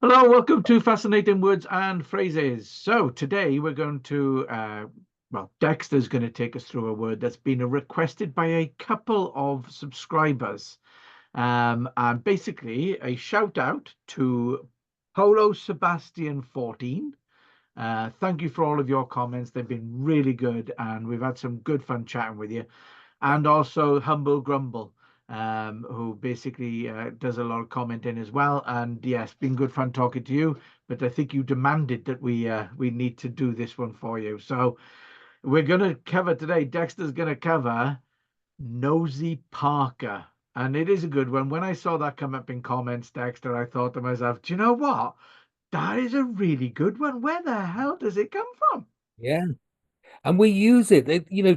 Hello, welcome to Fascinating Words and Phrases. So today we're going to, Dexter's going to take us through a word that's been requested by a couple of subscribers. And basically a shout out to Polo Sebastian 14. Thank you for all of your comments. They've been really good and we've had some good fun chatting with you. And also Humble Grumble, who basically does a lot of commenting as well. And yes, been good fun talking to you. But I think you demanded that we need to do this one for you. So we're going to cover today. Dexter's going to cover Nosy Parker. And it is a good one. When I saw that come up in comments, Dexter, I thought to myself, do you know what? That is a really good one. Where the hell does it come from? Yeah. And we use it.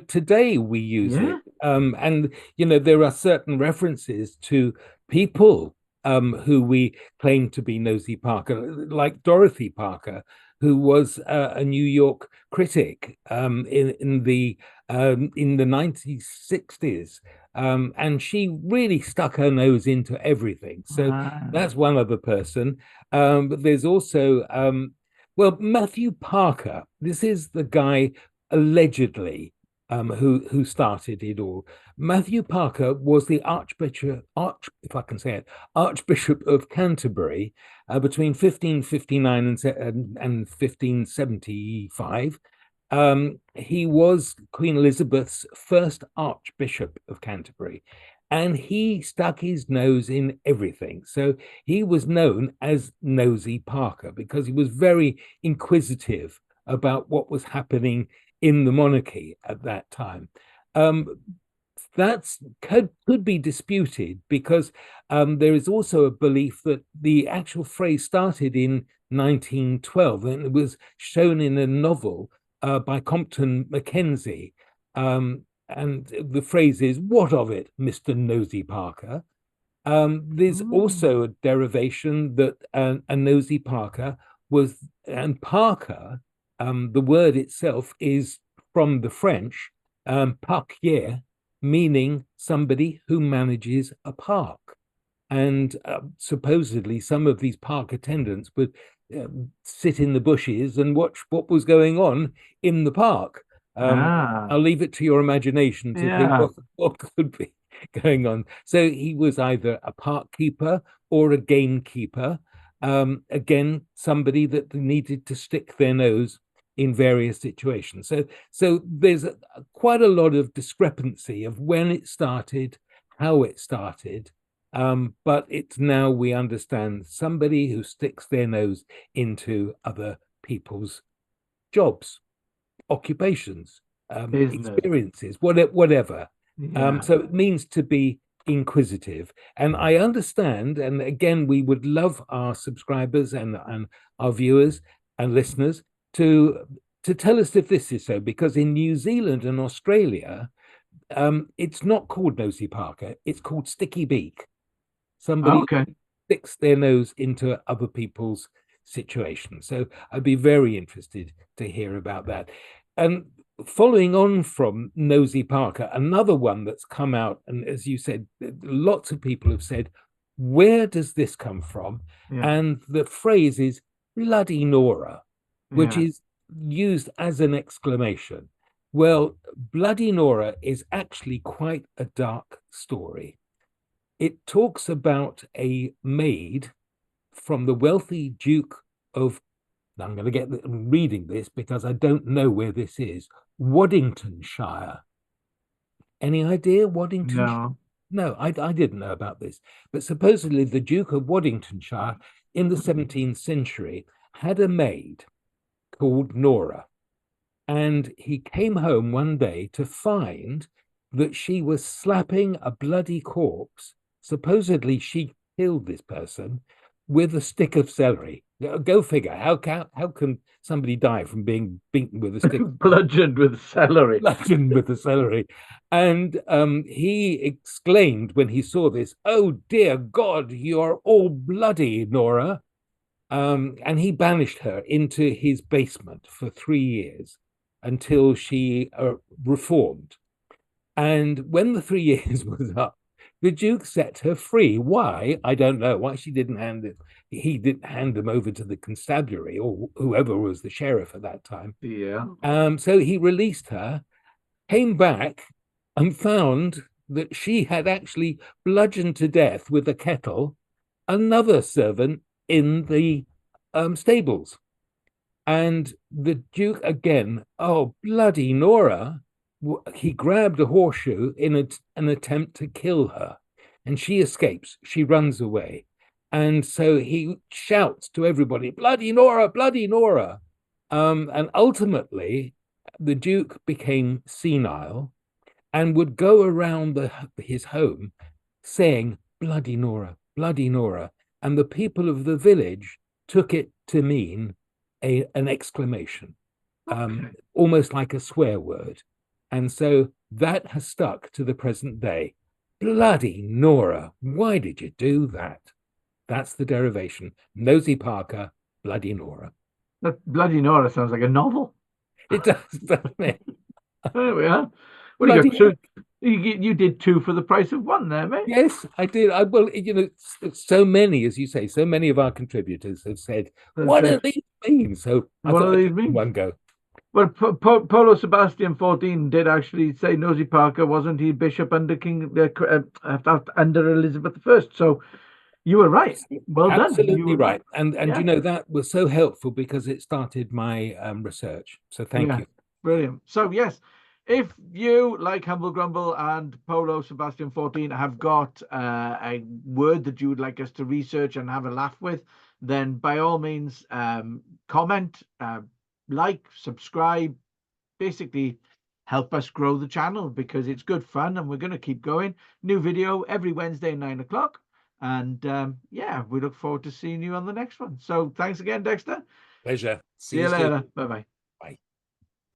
Today we use it. Yeah. And there are certain references to people who we claim to be Nosy Parker, like Dorothy Parker, who was a New York critic in the 1960s. And she really stuck her nose into everything. So Ah. that's one other person. But there's also Matthew Parker. This is the guy allegedly who started it all. Matthew Parker was the if I can say it, Archbishop of Canterbury between 1559 and 1575. He was Queen Elizabeth's first Archbishop of Canterbury, and he stuck his nose in everything. So he was known as Nosy Parker because he was very inquisitive about what was happening in the monarchy at that time. Um, that's could be disputed because there is also a belief that the actual phrase started in 1912 and it was shown in a novel by Compton Mackenzie. And the phrase is, "What of it, Mr. Nosy Parker?" There's Mm. also a derivation that a Nosy Parker was, and Parker, the word itself is from the French, parquier, meaning somebody who manages a park. And supposedly, some of these park attendants would sit in the bushes and watch what was going on in the park. Um, Ah. I'll leave it to your imagination to think Yeah. what could be going on. So he was either a park keeper or a gamekeeper. Again, somebody that needed to stick their nose in various situations. So there's quite a lot of discrepancy of when it started, how it started, but it's now we understand somebody who sticks their nose into other people's jobs, occupations, Business. experiences, whatever. Yeah. So it means to be inquisitive. And I understand, and again, we would love our subscribers and our viewers and listeners to to tell us if this is so, because in New Zealand and Australia, it's not called Nosy Parker, it's called Sticky Beak. Somebody Okay. sticks their nose into other people's situations. So I'd be very interested to hear about that. And following on from Nosy Parker, another one that's come out, and as you said, lots of people have said, where does this come from? Yeah. And the phrase is bloody Nora, which Yeah. is used as an exclamation. Well, Bloody Nora is actually quite a dark story. It talks about a maid from the wealthy Duke of, I'm going to get reading this because I don't know where this is, Waddingtonshire. Any idea, Waddingtonshire? No. No, I didn't know about this. But supposedly the Duke of Waddingtonshire in the 17th century had a maid called Nora. And he came home one day to find that she was slapping a bloody corpse. Supposedly, she killed this person with a stick of celery. Go figure. How can somebody die from being beaten with a stick of celery? Bludgeoned with celery. Bludgeoned with the celery. And he exclaimed when he saw this, "Oh dear God, you're all bloody, Nora." And he banished her into his basement for 3 years until she reformed. And when the 3 years was up, the Duke set her free. Why? I don't know. Why she didn't hand it he didn't hand them over to the constabulary or whoever was the sheriff at that time. Yeah. So he released her, came back, and found that she had actually bludgeoned to death with a kettle another servant in the stables. And the Duke again, oh, bloody Nora, he grabbed a horseshoe in an attempt to kill her. And she escapes, she runs away. And so he shouts to everybody, bloody Nora, bloody Nora. And ultimately, the Duke became senile and would go around his home saying, bloody Nora, bloody Nora. And the people of the village took it to mean an exclamation, almost like a swear word. And so that has stuck to the present day. Bloody Nora, why did you do that? That's the derivation. Nosy Parker, bloody Nora. That bloody Nora sounds like a novel. It does, doesn't it? There we are. Well, you did two for the price of one there, mate. Yes, I did. Well, so many, as you say, so many of our contributors have said, what do these mean? So I thought I'd give one go. Well, Polo Sebastian 14 did actually say Nosy Parker, wasn't he bishop under under Elizabeth I? So you were right. Well done. Absolutely right. And that was so helpful because it started my research. So thank you. Brilliant. So yes, if you, like Humble Grumble and Polo Sebastian 14, have got a word that you would like us to research and have a laugh with, then by all means, comment, like, subscribe, basically help us grow the channel because it's good fun and we're going to keep going. New video every Wednesday, 9 o'clock. And we look forward to seeing you on the next one. So thanks again, Dexter. Pleasure. See you later. Bye-bye.